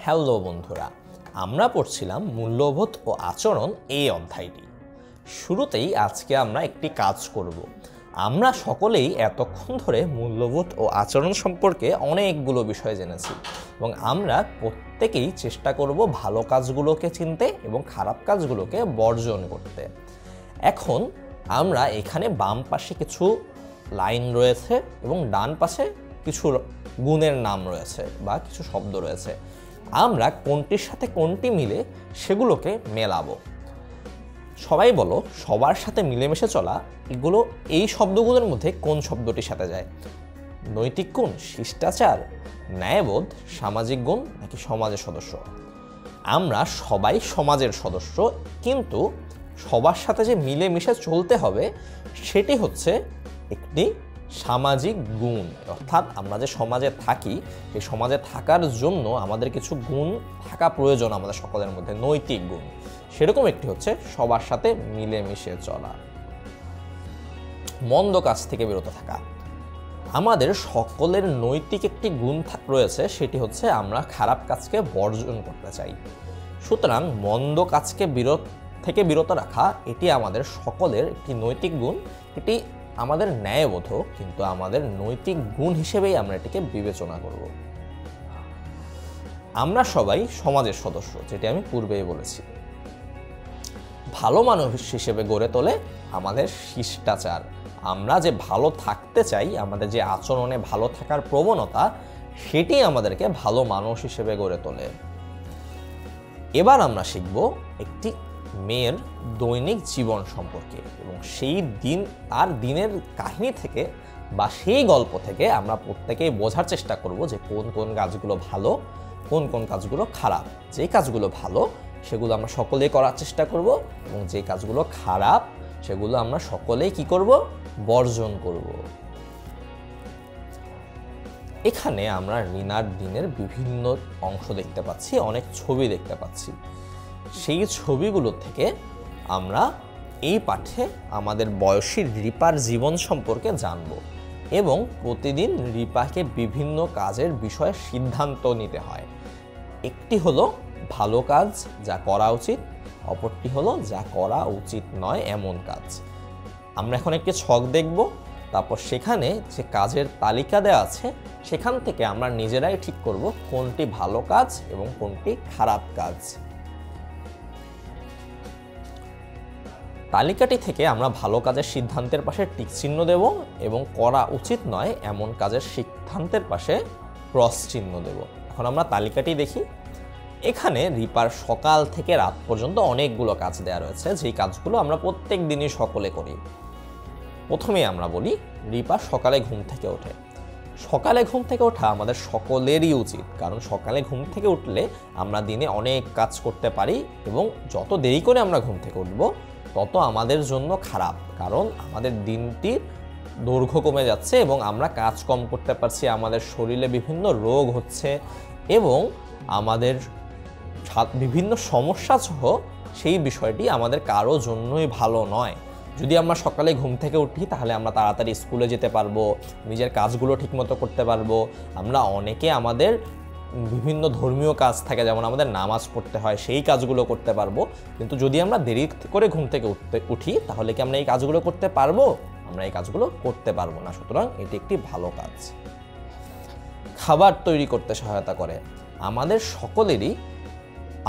Hello বন্ধুরা, আমরা পড়ছিলাম মূল্যবোধ ও আচরণ এই অধ্যায়টি। শুরুতেই আজকে আমরা একটি কাজ করব। আমরা সকলেই এতক্ষণ ধরে মূল্যবোধ ও আচরণ সম্পর্কে অনেকগুলো বিষয় জেনেছি এবং আমরা প্রত্যেকেই চেষ্টা করব ভালো কাজগুলোকে চিনতে এবং খারাপ কাজগুলোকে বর্জন করতে। এখন আমরা এখানে বাম পাশে কিছু লাইন রয়েছে এবং ডান পাশে কিছু গুণের নাম রয়েছে বা কিছু শব্দ রয়েছে। আমরা কোনটির সাথে কোনটি মিলে সেগুলোকে মেলাবো। সবাই বলো, সবার সাথে মিলেমিশে চলা, এগুলো এই শব্দগুলোর মধ্যে কোন শব্দটির সাথে যায়? নৈতিক গুণ, শিষ্টাচার, ন্যায়বোধ, সামাজিক গুণ নাকি সমাজের সদস্য? আমরা সবাই সমাজের সদস্য, কিন্তু সবার সাথে যে মিলেমিশে চলতে হবে সেটি হচ্ছে একটি সামাজিক গুণ। অর্থাৎ আমরা যে সমাজে থাকি, সেই সমাজে থাকার জন্য আমাদের কিছু গুণ থাকা প্রয়োজন আমাদের সকলের মধ্যে, নৈতিক গুণ। সেরকম একটি হচ্ছে সবার সাথে মিলেমিশে চলা। মন্দ কাজ থেকে বিরত থাকা। আমাদের সকলের নৈতিক একটি গুণ রয়েছে, সেটি হচ্ছে আমরা খারাপ কাজকে বর্জন করতে চাই। সুতরাং মন্দ কাজকে বিরত রাখা এটি আমাদের সকলের একটি নৈতিক গুণ। এটি আমাদের ন্যায়বোধ, কিন্তু আমাদের নৈতিক গুণ হিসেবেই আমরা এটিকে বিবেচনা করব। আমরা সবাই সমাজের সদস্য, যেটি আমি পূর্বেই বলেছি। ভালো মানুষ হিসেবে গড়ে তোলে আমাদের শিষ্টাচার। আমরা যে ভালো থাকতে চাই, আমাদের যে আচরণে ভালো থাকার প্রবণতা, সেটি আমাদেরকে ভালো মানুষ হিসেবে গড়ে তোলে। এবার আমরা শিখব একটি মেয়ের দৈনিক জীবন সম্পর্কে এবং সেই দিন আর দিনের কাহিনী থেকে বা সেই গল্প থেকে আমরা প্রত্যেকেই বোঝার চেষ্টা করব যে কোন কোন কাজগুলো ভালো, কোন কোন কাজগুলো খারাপ। যে কাজগুলো ভালো সেগুলো আমরা সকলেই করার চেষ্টা করব এবং যে কাজগুলো খারাপ সেগুলো আমরা সকলেই কি করব? বর্জন করব। এখানে আমরা রিনার দিনের বিভিন্ন অংশ দেখতে পাচ্ছি, অনেক ছবি দেখতে পাচ্ছি। সেই ছবিগুলো থেকে আমরা এই পাঠে আমাদের বয়সী রিপার জীবন সম্পর্কে জানব এবং প্রতিদিন রিপাকে বিভিন্ন কাজের বিষয়ে সিদ্ধান্ত নিতে হয়। একটি হলো ভালো কাজ যা করা উচিত, অপরটি হলো যা করা উচিত নয় এমন কাজ। আমরা এখন একটি ছক দেখব, তারপর সেখানে যে কাজের তালিকা দেওয়া আছে সেখান থেকে আমরা নিজেরাই ঠিক করব কোনটি ভালো কাজ এবং কোনটি খারাপ কাজ। তালিকাটি থেকে আমরা ভালো কাজের সিদ্ধান্তের পাশে টিক চিহ্ন দেব এবং করা উচিত নয় এমন কাজের সিদ্ধান্তের পাশে ক্রস চিহ্ন দেব। এখন আমরা তালিকাটি দেখি। এখানে রিপার সকাল থেকে রাত পর্যন্ত অনেকগুলো কাজ দেওয়া রয়েছে, যেই কাজগুলো আমরা প্রত্যেক দিনই সকলে করি। প্রথমেই আমরা বলি, রিপা সকালে ঘুম থেকে ওঠে। সকালে ঘুম থেকে ওঠা আমাদের সকলেরই উচিত, কারণ সকালে ঘুম থেকে উঠলে আমরা দিনে অনেক কাজ করতে পারি এবং যত দেরি করে আমরা ঘুম থেকে উঠব তত আমাদের জন্য খারাপ, কারণ আমাদের দিনটির দৈর্ঘ্য কমে যাচ্ছে এবং আমরা কাজ কম করতে পারছি, আমাদের শরীরে বিভিন্ন রোগ হচ্ছে এবং আমাদের বিভিন্ন সমস্যা সহ সেই বিষয়টি আমাদের কারো জন্যই ভালো নয়। যদি আমরা সকালে ঘুম থেকে উঠি তাহলে আমরা তাড়াতাড়ি স্কুলে যেতে পারবো, নিজের কাজগুলো ঠিকমতো করতে পারবো। আমরা অনেকে আমাদের বিভিন্ন ধর্মীয় কাজ থাকে, যেমন আমাদের নামাজ পড়তে হয়, সেই কাজগুলো করতে পারবো। কিন্তু যদি আমরা দেরি করে ঘুম থেকে উঠি তাহলে কি আমরা এই কাজগুলো করতে পারবো? আমরা এই কাজগুলো করতে পারবো না। সুতরাং এটি একটি ভালো কাজ। খাবার তৈরি করতে সহায়তা করে। আমাদের সকলেরই,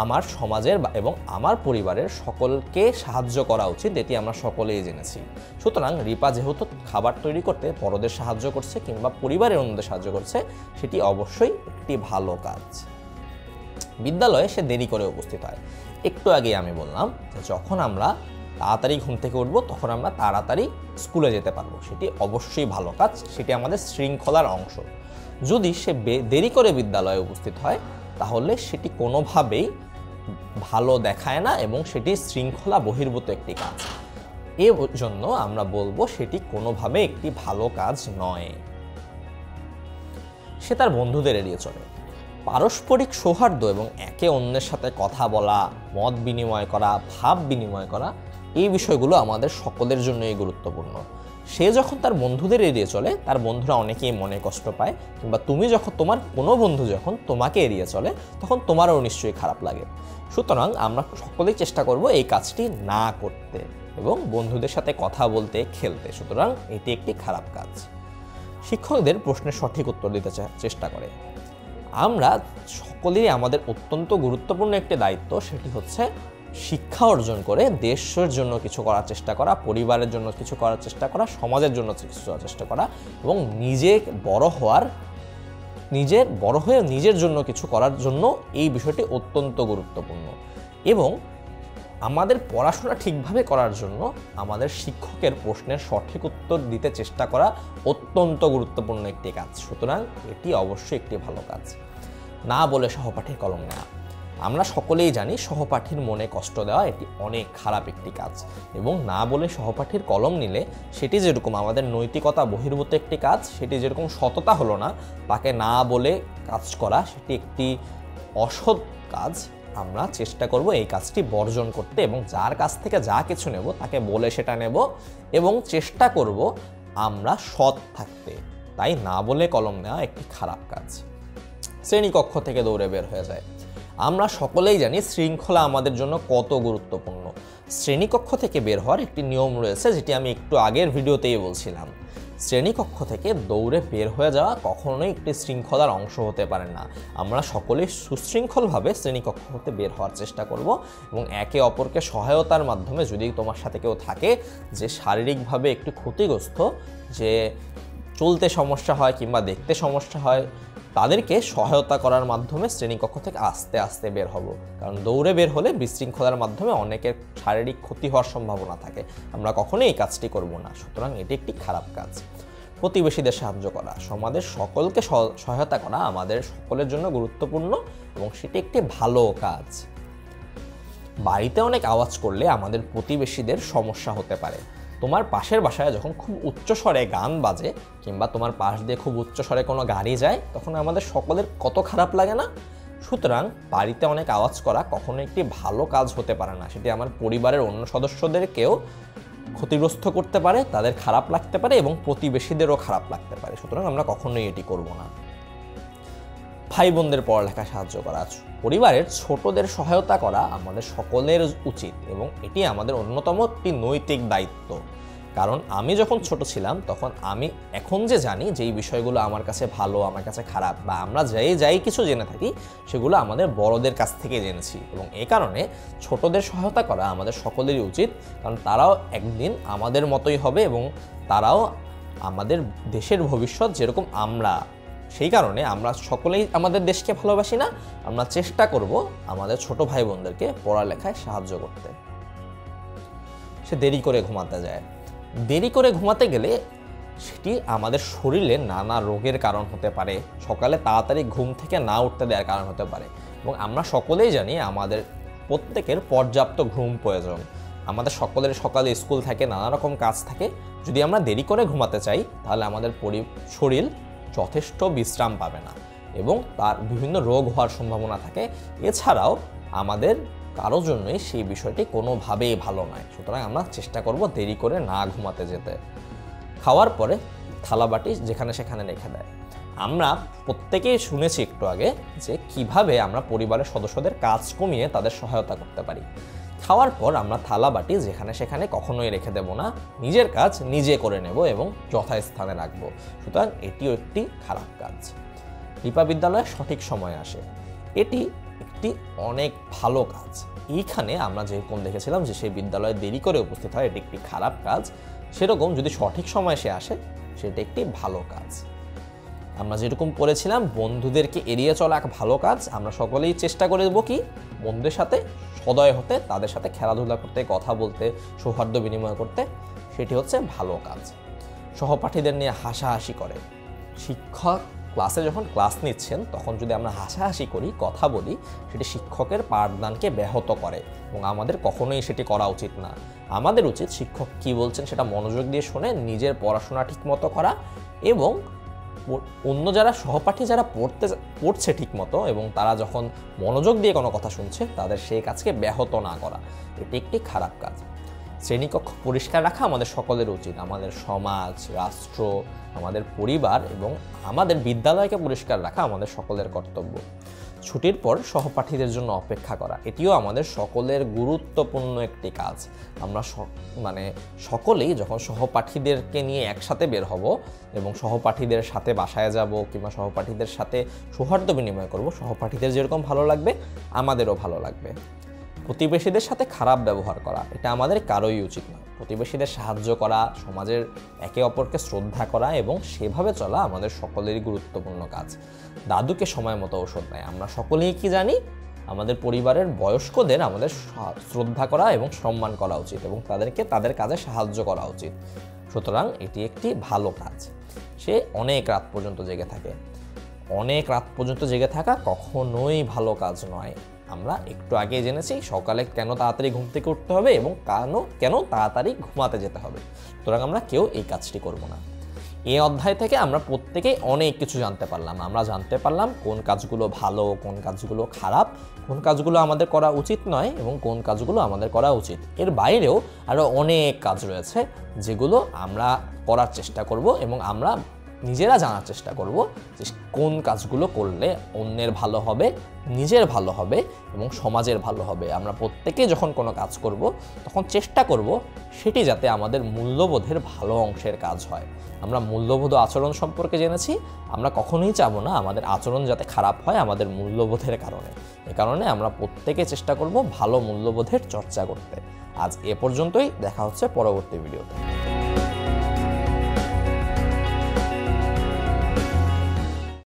আমার সমাজের এবং আমার পরিবারের সকলকে সাহায্য করা উচিত, এটি আমরা সকলেই জেনেছি। সুতরাং রিপা যেহেতু খাবার তৈরি করতে বড়দের সাহায্য করছে কিংবা পরিবারের অন্যদের সাহায্য করছে, সেটি অবশ্যই একটি ভালো কাজ। বিদ্যালয়ে সে দেরি করে উপস্থিত হয়। একটু আগেই আমি বললাম যে যখন আমরা তাড়াতাড়ি ঘুম থেকে উঠবো তখন আমরা তাড়াতাড়ি স্কুলে যেতে পারবো, সেটি অবশ্যই ভালো কাজ, সেটি আমাদের শৃঙ্খলার অংশ। যদি সে দেরি করে বিদ্যালয়ে উপস্থিত হয় তাহলে সেটি কোনোভাবেই ভালো দেখায় না এবং সেটি শৃঙ্খলা বহির্ভূত একটি কাজ। এর জন্য আমরা বলবো সেটি কোনোভাবে একটি ভালো কাজ নয়। সে তার বন্ধুদের এড়িয়ে চলে। পারস্পরিক সৌহার্দ্য এবং একে অন্যের সাথে কথা বলা, মত বিনিময় করা, ভাব বিনিময় করা, এই বিষয়গুলো আমাদের সকলের জন্যই গুরুত্বপূর্ণ। সে যখন তার বন্ধুদের এড়িয়ে চলে, তার বন্ধুরা অনেকেই মনে কষ্ট পায়, কিংবা তুমি যখন তোমার কোনো বন্ধু যখন তোমাকে এড়িয়ে চলে তখন তোমারও নিশ্চয়ই খারাপ লাগে। সুতরাং আমরা সকলেই চেষ্টা করব এই কাজটি না করতে এবং বন্ধুদের সাথে কথা বলতে, খেলতে। সুতরাং এটি একটি খারাপ কাজ। শিক্ষকদের প্রশ্নের সঠিক উত্তর দিতে চেষ্টা করে। আমরা সকলেরই আমাদের অত্যন্ত গুরুত্বপূর্ণ একটি দায়িত্ব, সেটি হচ্ছে শিক্ষা অর্জন করে দেশের জন্য কিছু করার চেষ্টা করা, পরিবারের জন্য কিছু করার চেষ্টা করা, সমাজের জন্য কিছু করার চেষ্টা করা এবং বড় হয়ে নিজের জন্য কিছু করার জন্য এই বিষয়টি অত্যন্ত গুরুত্বপূর্ণ। এবং আমাদের পড়াশোনা ঠিকভাবে করার জন্য আমাদের শিক্ষকের প্রশ্নের সঠিক উত্তর দিতে চেষ্টা করা অত্যন্ত গুরুত্বপূর্ণ একটি কাজ। সুতরাং এটি অবশ্যই একটি ভালো কাজ। না বলে সহপাঠীর কলম নেওয়া। আমরা সকলেই জানি সহপাঠীর মনে কষ্ট দেওয়া এটি অনেক খারাপ একটি কাজ, এবং না বলে সহপাঠীর কলম নিলে সেটি যেরকম আমাদের নৈতিকতা বহির্ভূত একটি কাজ, সেটি যেরকম সততা হলো না, তাকে না বলে কাজ করা সেটি একটি অসৎ কাজ। আমরা চেষ্টা করব এই কাজটি বর্জন করতে এবং যার কাছ থেকে যা কিছু নেব তাকে বলে সেটা নেব এবং চেষ্টা করব আমরা সৎ থাকতে। তাই না বলে কলম নেওয়া একটি খারাপ কাজ। শ্রেণীকক্ষ থেকে দৌড়ে বের হয়ে যায়। আমরা সকলেই জানি শৃঙ্খলা আমাদের জন্য কত গুরুত্বপূর্ণ। শ্রেণীকক্ষ থেকে বের হওয়ার একটি নিয়ম রয়েছে, যেটি আমি একটু আগের ভিডিওতেই বলছিলাম। শ্রেণীকক্ষ থেকে দৌড়ে বের হয়ে যাওয়া কখনোই একটি শৃঙ্খলার অংশ হতে পারে না। আমরা সকলেই সুশৃঙ্খলভাবে শ্রেণীকক্ষ হতে বের হওয়ার চেষ্টা করব এবং একে অপরকে সহায়তার মাধ্যমে, যদি তোমার সাথে কেউ থাকে যে শারীরিকভাবে একটু ক্ষতিগ্রস্ত, যে চলতে সমস্যা হয় কিংবা দেখতে সমস্যা হয়, তাদেরকে সহায়তা করার মাধ্যমে শ্রেণীকক্ষ থেকে আস্তে আস্তে বের হব। কারণ দৌড়ে বের হলে বিশৃঙ্খলার মাধ্যমে অনেকের শারীরিক ক্ষতি হওয়ার সম্ভাবনা থাকে। আমরা কখনোই এই কাজটি করব না। সুতরাং এটি একটি খারাপ কাজ। প্রতিবেশীদের সাহায্য করা, সমাজের সকলকে সহায়তা করা আমাদের সকলের জন্য গুরুত্বপূর্ণ এবং সেটি একটি ভালো কাজ। বাড়িতে অনেক আওয়াজ করলে আমাদের প্রতিবেশীদের সমস্যা হতে পারে। তোমার পাশের বাসায় যখন খুব উচ্চস্বরে গান বাজে কিংবা তোমার পাশ দিয়ে খুব উচ্চস্বরে কোনো গাড়ি যায়, তখন আমাদের সকলের কত খারাপ লাগে না? সুতরাং বাড়িতে অনেক আওয়াজ করা কখনো একটি ভালো কাজ হতে পারে না। সেটি আমার পরিবারের অন্য সদস্যদেরকেও ক্ষতিগ্রস্ত করতে পারে, তাদের খারাপ লাগতে পারে এবং প্রতিবেশীদেরও খারাপ লাগতে পারে। সুতরাং আমরা কখনোই এটি করব না। ভাই বোনদের পড়ালেখায় সাহায্য করা, পরিবারের ছোটদের সহায়তা করা আমাদের সকলের উচিত এবং এটি আমাদের অন্যতম একটি নৈতিক দায়িত্ব। কারণ আমি যখন ছোট ছিলাম তখন আমি এখন যে জানি যে এই বিষয়গুলো আমার কাছে ভালো, আমার কাছে খারাপ, বা আমরা যাই কিছু জেনে থাকি সেগুলো আমাদের বড়দের কাছ থেকে জেনেছি এবং এই কারণে ছোটদের সহায়তা করা আমাদের সকলেরই উচিত। কারণ তারাও একদিন আমাদের মতোই হবে এবং তারাও আমাদের দেশের ভবিষ্যৎ যেরকম আমরা। সেই কারণে আমরা সকলেই আমাদের দেশকে ভালোবাসি না, আমরা চেষ্টা করব আমাদের ছোট ভাই বোনদেরকে পড়ালেখায় সাহায্য করতে। সে দেরি করে ঘুমাতে যায়। দেরি করে ঘুমাতে গেলে সেটি আমাদের শরীরে নানা রোগের কারণ হতে পারে, সকালে তাড়াতাড়ি ঘুম থেকে না উঠতে দেওয়ার কারণ হতে পারে এবং আমরা সকলেই জানি আমাদের প্রত্যেকের পর্যাপ্ত ঘুম প্রয়োজন। আমাদের সকলের সকালে স্কুল থাকে, নানা রকম কাজ থাকে। যদি আমরা দেরি করে ঘুমাতে চাই তাহলে আমাদের শরীর যথেষ্ট বিশ্রাম পাবে না এবং তার বিভিন্ন রোগ হওয়ার সম্ভাবনা থাকে। এছাড়াও আমাদের কারোর জন্যই সেই বিষয়টি কোনোভাবেই ভালো নয়। সুতরাং আমরা চেষ্টা করব দেরি করে না ঘুমাতে যেতে। খাওয়ার পরে থালাবাটি যেখানে সেখানে রেখে দেয়। আমরা প্রত্যেকেই শুনেছি একটু আগে যে কিভাবে আমরা পরিবারের সদস্যদের কাজ কমিয়ে তাদের সহায়তা করতে পারি। খাওয়ার পর আমরা থালা বাটি যেখানে সেখানে কখনোই রেখে দেব না, নিজের কাজ নিজে করে নেব এবং যথাস্থানে রাখবো। সুতরাং এটিও একটি খারাপ কাজ। রিপা বিদ্যালয়ে সঠিক সময়ে আসে, এটি একটি অনেক ভালো কাজ। এইখানে আমরা যেরকম দেখেছিলাম যে সেই বিদ্যালয়ে দেরি করে উপস্থিত হয়, এটি একটি খারাপ কাজ। সেরকম যদি সঠিক সময়ে সে আসে সেটি একটি ভালো কাজ। আমরা যেরকম পড়েছিলাম বন্ধুদেরকে এড়িয়ে চলা এক ভালো কাজ। আমরা সকলেই চেষ্টা করে দেবো কি বন্ধুদের সাথে সদয় হতে, তাদের সাথে খেলাধুলা করতে, কথা বলতে, সৌহার্দ্য বিনিময় করতে, সেটি হচ্ছে ভালো কাজ। সহপাঠীদের নিয়ে হাসাহাসি করে। শিক্ষক ক্লাসে যখন ক্লাস নিচ্ছেন তখন যদি আমরা হাসাহাসি করি, কথা বলি, সেটি শিক্ষকের পাঠদানকে ব্যাহত করে এবং আমাদের কখনোই সেটি করা উচিত না। আমাদের উচিত শিক্ষক কি বলছেন সেটা মনোযোগ দিয়ে শুনে নিজের পড়াশোনা ঠিকমতো করা এবং অন্য যারা সহপাঠী যারা পড়ছে ঠিকমতো এবং তারা যখন মনোযোগ দিয়ে কোনো কথা শুনছে তাদের সেই কাজকে ব্যাহত না করা, এটি একটি খারাপ কাজ। শ্রেণীকক্ষ পরিষ্কার রাখা আমাদের সকলের উচিত। আমাদের সমাজ, রাষ্ট্র, আমাদের পরিবার এবং আমাদের বিদ্যালয়কে পরিষ্কার রাখা আমাদের সকলের কর্তব্য। ছুটির পর সহপাঠীদের জন্য অপেক্ষা করা, এটিও আমাদের সকলের গুরুত্বপূর্ণ একটি কাজ। আমরা সকলেই যখন সহপাঠীদেরকে নিয়ে একসাথে বের হব এবং সহপাঠীদের সাথে বাসায় যাব কিংবা সহপাঠীদের সাথে সৌহার্দ্য বিনিময় করব, সহপাঠীদের যেরকম ভালো লাগবে আমাদেরও ভালো লাগবে। প্রতিবেশীদের সাথে খারাপ ব্যবহার করা, এটা আমাদের কারোই উচিত নয়। প্রতিবেশীদের সাহায্য করা, সমাজের একে অপরকে শ্রদ্ধা করা এবং সেভাবে চলা আমাদের সকলেরই গুরুত্বপূর্ণ কাজ। দাদুকে সময় মতো ওষুধ নেয়, আমরা সকলেই কি জানি, আমাদের পরিবারের বয়স্কদের আমাদের শ্রদ্ধা করা এবং সম্মান করা উচিত এবং তাদেরকে তাদের কাজে সাহায্য করা উচিত। সুতরাং এটি একটি ভালো কাজ। সে অনেক রাত পর্যন্ত জেগে থাকে। অনেক রাত পর্যন্ত জেগে থাকা কখনোই ভালো কাজ নয়। আমরা একটু আগে জেনেছি সকালে কেন তাড়াতাড়ি ঘুম থেকে উঠতে হবে এবং কেন তাড়াতাড়ি ঘুমাতে যেতে হবে। সুতরাং আমরা কেউ এই কাজটি করব না। এই অধ্যায় থেকে আমরা প্রত্যেকেই অনেক কিছু জানতে পারলাম। আমরা জানতে পারলাম কোন কাজগুলো ভালো, কোন কাজগুলো খারাপ, কোন কাজগুলো আমাদের করা উচিত নয় এবং কোন কাজগুলো আমাদের করা উচিত। এর বাইরেও আরও অনেক কাজ রয়েছে যেগুলো আমরা করার চেষ্টা করব এবং আমরা নিজেরা জানার চেষ্টা করব যে কোন কাজগুলো করলে অন্যের ভালো হবে, নিজের ভালো হবে এবং সমাজের ভালো হবে। আমরা প্রত্যেকে যখন কোনো কাজ করব তখন চেষ্টা করব সেটি যাতে আমাদের মূল্যবোধের ভালো অংশের কাজ হয়। আমরা মূল্যবোধ আচরণ সম্পর্কে জেনেছি, আমরা কখনোই চাবো না আমাদের আচরণ যাতে খারাপ হয় আমাদের মূল্যবোধের কারণে। এ কারণে আমরা প্রত্যেকে চেষ্টা করব ভালো মূল্যবোধের চর্চা করতে। আজ এ পর্যন্তই, দেখা হচ্ছে পরবর্তী ভিডিওতে।